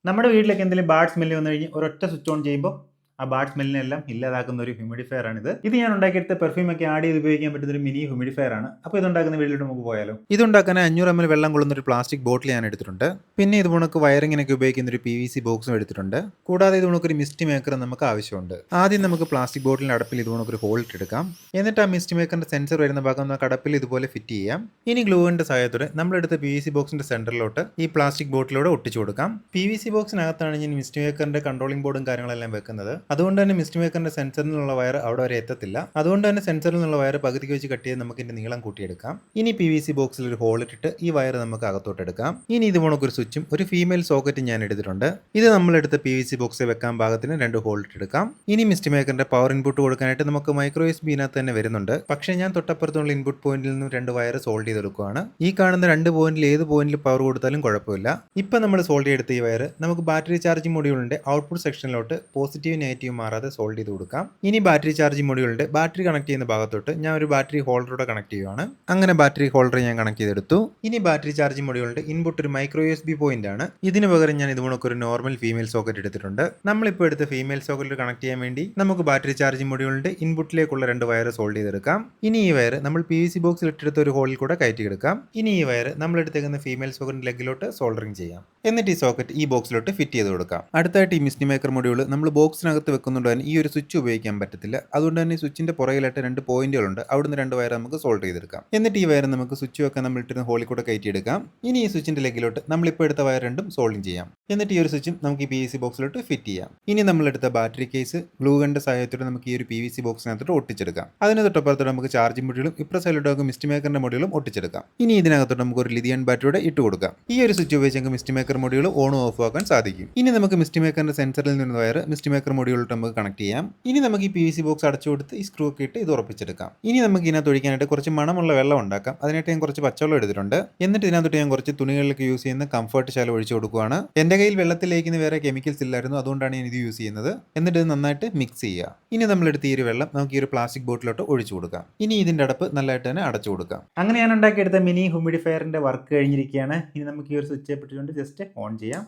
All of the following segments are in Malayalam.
നമ്മുടെ വീട്ടിലേക്ക് എന്തെങ്കിലും ബാഡ് സ്മെല്ല് വന്നു കഴിഞ്ഞ് ഒരൊറ്റ സ്വിച്ച് ഓൺ ചെയ്യുമ്പോൾ ആ ബാഡ് സ്മെല്ലിനെല്ലാം ഇല്ലാതാക്കുന്ന ഒരു ഹ്യൂമിഡിഫയർ ആണിത്. ഇത് ഞാൻ ഉണ്ടാക്കിയെടുത്ത പെർഫ്യൂം ഒക്കെ ആഡ് ചെയ്ത് ഉപയോഗിക്കാൻ പറ്റുന്ന ഒരു മിനി ഹ്യൂമിഡിഫയർ ആണ്. അപ്പോൾ ഇതുണ്ടാക്കുന്ന വീട്ടിലോട്ട് നമുക്ക് പോയാലോ. ഇതുണ്ടാക്കാൻ 500 ml വെള്ളം കൊള്ളുന്ന ഒരു പ്ലാസ്റ്റിക് ബോട്ടിൽ ഞാൻ എടുത്തിട്ടുണ്ട്. പിന്നെ ഇത് നമുക്ക് വയറിങ്ങിനൊക്കെ ഉപയോഗിക്കുന്ന ഒരു PVC ബോക്സും എടുത്തിട്ടുണ്ട്. കൂടാതെ ഇത് നമുക്കൊരു മിസ്റ്റ് മേക്കർ നമുക്ക് ആവശ്യമുണ്ട്. ആദ്യം നമുക്ക് പ്ലാസ്റ്റിക് ബോട്ടിലിന്റെ അടപ്പിൽ ഇത് നമുക്കൊരു ഹോൾ ഇട്ടെടുക്കാം. എന്നിട്ട് ആ മിസ്റ്റ് മേക്കറിന്റെ സെൻസർ വരുന്ന ഭാഗം നമുക്ക് അടപ്പിൽ ഇതുപോലെ ഫിറ്റ് ചെയ്യാം. ഇനി ഗ്ലൂവിന്റെ സഹായത്തോടെ നമ്മളെടുത്ത PVC ബോക്സിന്റെ സെന്ററിലോട്ട് ഈ പ്ലാസ്റ്റിക് ബോട്ടിലൂടെ ഒട്ടിച്ചു കൊടുക്കാം. PVC ബോക്സിനകത്താണ് ഞാൻ മിസ്റ്റ് മേക്കറിന്റെ കൺട്രോളിംഗ് ബോർഡും കാര്യങ്ങളെല്ലാം വെക്കുന്നത്. അതുകൊണ്ട് തന്നെ മിസ്റ്റ് മേക്കറിന്റെ സെൻസറിൽ നിന്നുള്ള വയർ അവിടെ വരെ എത്തത്തില്ല. അതുകൊണ്ട് തന്നെ സെൻസറിൽ നിന്നുള്ള വയർ പകുതിക്ക് വെച്ച് കട്ട് ചെയ്ത് നമുക്ക് ഇതിന്റെ നീളം കൂട്ടിയെടുക്കാം. ഇനി PVC ബോക്സിൽ ഒരു ഹോൾ ഇട്ടിട്ട് ഈ വയർ നമുക്ക് അകത്തോട്ട് എടുക്കാം. ഇനി ഇത് ഒരു സ്വിച്ചും ഒരു ഫീമെയിൽ സോക്കറ്റും ഞാൻ എടുത്തിട്ടുണ്ട്. ഇത് നമ്മളെടുത്ത PVC ബോക്സിൽ വെക്കാൻ പാകത്തിന് 2 ഹോൾ ഇട്ടെടുക്കാം. ഇനി മിസ്റ്റ് മേക്കറിന്റെ പവർ ഇൻപുട്ട് കൊടുക്കാനായിട്ട് നമുക്ക് മൈക്രോ USB ഇതിനകത്ത് തന്നെ വരുന്നുണ്ട്. പക്ഷേ ഞാൻ തൊട്ടപ്പുറത്തുള്ള ഇൻപുട്ട് പോയിന്റിൽ നിന്നും 2 വയർ സോൾഡ് ചെയ്തെടുക്കുകയാണ്. ഈ കാണുന്ന 2 പോയിന്റിൽ ഏത് പോയിന്റിൽ പവർ കൊടുത്താലും കുഴപ്പമില്ല. ഇപ്പം നമ്മൾ സോൾഡ് ചെയ്തെടുത്ത ഈ വയർ നമുക്ക് ബാറ്ററി ചാർജിംഗ് മൊഡ്യൂളിന്റെ ഔട്ട്പുട്ട് സെക്ഷനിലോട്ട് പോസിറ്റീവ് നെഗറ്റീവ് മാറാതെ സോൾഡ് ചെയ്ത് കൊടുക്കാം. ഇനി ബാറ്ററി ചാർജിംഗ് മൊഡ്യൂളിന്റെ ബാറ്ററി കണക്ട് ചെയ്യുന്ന ഭാഗത്തോട്ട് ഞാൻ ഒരു ബാറ്ററി ഹോൾഡറോടെ കണക്ട് ചെയ്യുകയാണ്. അങ്ങനെ ബാറ്ററി ഹോൾഡർ ഞാൻ കണക്ട് ചെയ്തെടുത്തു. ഇനി ബാറ്ററി ചാർജിംഗ് മൊഡ്യൂളിന്റെ ഇൻപുട്ട് ഒരു മൈക്രോ USB പോയിന്റ് ആണ്. ഇതിന് പകരം ഞാൻ ഇതുപോലൊക്കെ ഒരു നോർമൽ ഫീമെയിൽ സോക്കറ്റ് എടുത്തിട്ടുണ്ട്. നമ്മളിപ്പോൾ എടുത്ത ഫീമെയിൽ സോക്കറ്റ് കണക്ട് ചെയ്യാൻ വേണ്ടി നമുക്ക് ബാറ്ററി ചാർജിംഗ് മൊഡ്യൂളിന്റെ ഇൻപുട്ടിലേക്കുള്ള 2 വയർ സോൾഡ് ചെയ്തെടുക്കാം. ഇനി ഈ വയർ നമ്മൾ PVC ബോക്സിൽ ഇട്ടെടുത്ത ഒരു ഹോളിൽ കൂടെ കയറ്റിയെടുക്കാം. ഇനി ഈ വയർ നമ്മൾ എടുത്തേക്കുന്ന ഫീമെയിൽ സോക്കറ്റിന്റെ ലെഗിലോട്ട് സോൾഡറിംഗ് ചെയ്യാം. എന്നിട്ട് ഈ സോക്കറ്റ് ഈ ബോക്സിലോട്ട് ഫിറ്റ് ചെയ്ത് കൊടുക്കാം. അടുത്തായിട്ട് ഈ മിസ്റ്റ് മേക്കർ മൊഡ്യൂൾ നമ്മൾ ബോക്സിനകത്ത് വെക്കുന്നുണ്ട് തന്നെ ഈ ഒരു സ്വിച്ച് ഉപയോഗിക്കാൻ പറ്റത്തില്ല. അതുകൊണ്ട് തന്നെ സ്വിച്ചിന്റെ പുറകിലായിട്ട് 2 പോയിന്റുകളുണ്ട്. അവിടുന്ന് 2 വയർ നമുക്ക് സോൾഡ് ചെയ്തെടുക്കാം. എന്നിട്ട് ഈ വയർ നമുക്ക് സ്വിച്ച് വെക്കാൻ നമ്മൾ ഇട്ടിരുന്ന ഹോളിൽ കൂടെ കയറ്റിയെടുക്കാം. ഇനി ഈ സ്വിച്ചിന്റെ ലെഗിലോട്ട് നമ്മളിപ്പോൾ എടുത്ത വയർ രണ്ടും സോൾഡിംഗ് ചെയ്യാം. എന്നിട്ട് ഈ ഒരു സ്വിച്ചും നമുക്ക് ഈ PVC ബോക്സിലോട്ട് ഫിറ്റ് ചെയ്യാം. ഇനി നമ്മൾ എടുത്ത ബാറ്ററി കേസ് ഗ്ലൂ ഗണ്ണിന്റെ സഹായത്തോടെ നമുക്ക് ഈ ഒരു PVC ബോക്സിനകത്തോട്ട് ഒട്ടിച്ചെടുക്കാം. അതിന് തൊട്ടപ്പുറത്തോടെ നമുക്ക് ചാർജിംഗ് മൊഡ്യൂളും ഇപ്പുറ സൈഡിലോട്ട് മിസ്റ്റ് മേക്കറിന്റെ മൊഡ്യൂളും ഒട്ടിച്ചെടുക്കാം. ഇനി ഇതിനകത്തോട്ട് നമുക്ക് ഒരു ലിഥിയം ബാറ്ററിയുടെ ഇട്ട് കൊടുക്കാം. ഈ ഒരു സ്വിച്ച് ഉപയോഗിച്ച് നമുക്ക് മിസ്റ്റ് മേക്കർ മൊഡ്യൂൾ ഓണും ഓഫും ആക്കാൻ സാധിക്കും. ഇനി നമുക്ക് മിസ്റ്റ് മേക്കറിന്റെ സെൻസറിൽ നിന്ന് വയർ മിസ്റ്റ് മേക്കർ മൊഡ്യൂളിലോട്ട് നമുക്ക് കണക്ട് ചെയ്യാം. ഇനി നമുക്ക് ഈ PVC ബോക്സ് അടച്ചു കൊടുത്ത് ഈ സ്ക്രൂ ഒക്കെ ഇട്ട് ഇത് ഉറപ്പിച്ചെടുക്കാം. ഇനി നമുക്ക് ഇതിനകത്ത് ഒഴിക്കാനായിട്ട് കുറച്ച് മണമുള്ള വെള്ളം ഉണ്ടാക്കാം. അതിനായിട്ട് ഞാൻ കുറച്ച് പച്ചവെള്ളം എടുത്തിട്ടുണ്ട്. എന്നിട്ട് ഇതിനകത്തോട്ട് ഞാൻ കുറച്ച് തുണികളിലേക്ക് യൂസ് ചെയ്യുന്ന കംഫർട്ട് ശാല ഒഴിച്ചു കൊടുക്കുകയാണ്. എൻ്റെ കയ്യിൽ വെള്ളത്തിൽ ലയിക്കുന്ന വേറെ കെമിക്കൽസ് ഇല്ലായിരുന്നു, അതുകൊണ്ടാണ് ഞാൻ ഇത് യൂസ് ചെയ്യുന്നത്. എന്നിട്ട് ഇത് നന്നായിട്ട് മിക്സ് ചെയ്യുക. ഇനി നമ്മളെടുത്ത് ഈ ഒരു വെള്ളം നമുക്ക് ഈ ഒരു പ്ലാസ്റ്റിക് ബോട്ടിലോട്ട് ഒഴിച്ചു കൊടുക്കാം. ഇനി ഇതിന്റെ അടപ്പ് നല്ലതായിട്ട് തന്നെ അടച്ചു കൊടുക്കാം. അങ്ങനെ ഞാൻ ഉണ്ടാക്കിയെടുത്ത മിനി ഹ്യൂമിഡിഫയറിന്റെ വർക്ക് കഴിഞ്ഞിരിക്കുകയാണ്. ഇനി നമുക്ക് ഈ ഒരു സ്വിച്ച് പിടിച്ചുകൊണ്ട് ജസ്റ്റ് ഓൺ ചെയ്യാം.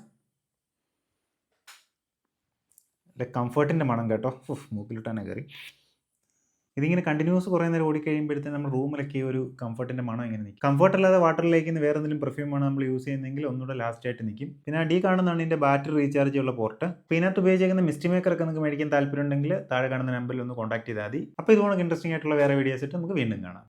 കംഫർട്ടിന്റെ മണം കേട്ടോ, മൂക്കിലിട്ടാണ് കയറി. ഇതിങ്ങനെ കണ്ടിന്യൂസ് കുറേ നേരം ഓടിക്കഴിയുമ്പോഴത്തേന് നമ്മൾ റൂമിലൊക്കെ ഒരു കംഫർട്ടിന്റെ മണം ഇങ്ങനെ നിൽക്കും. കംഫർട്ട് അല്ലാതെ വാട്ടറിലേക്ക് വേറെ എന്തെങ്കിലും പെർഫ്യൂമാണ് നമ്മൾ യൂസ് ചെയ്യുന്നതെങ്കിൽ ഒന്നുകൂടെ ലാസ്റ്റ് ആയിട്ട് നിൽക്കും. പിന്നെ ഡി കാണുന്നതാണ് ഇതിന്റെ ബാറ്ററി റീചാർജ് ഉള്ള പോർട്ട്. അപ്പോൾ ഇതിനകത്ത് ഉപയോഗിച്ചിരിക്കുന്ന മിസ്റ്റ് മേക്കർ ഒക്കെ നിങ്ങൾക്ക് മേടിക്കാൻ താല്പര്യം ഉണ്ടെങ്കിൽ താഴെ കാണുന്ന നമ്പറിൽ ഒന്ന് കോൺടാക്ട് ചെയ്താൽ മതി. അപ്പോൾ ഇതുപോലെ ഇൻട്രസ്റ്റിംഗ് ആയിട്ടുള്ള വേറെ വീഡിയോസ് ഇട്ട് നമുക്ക് വീണ്ടും കാണാം.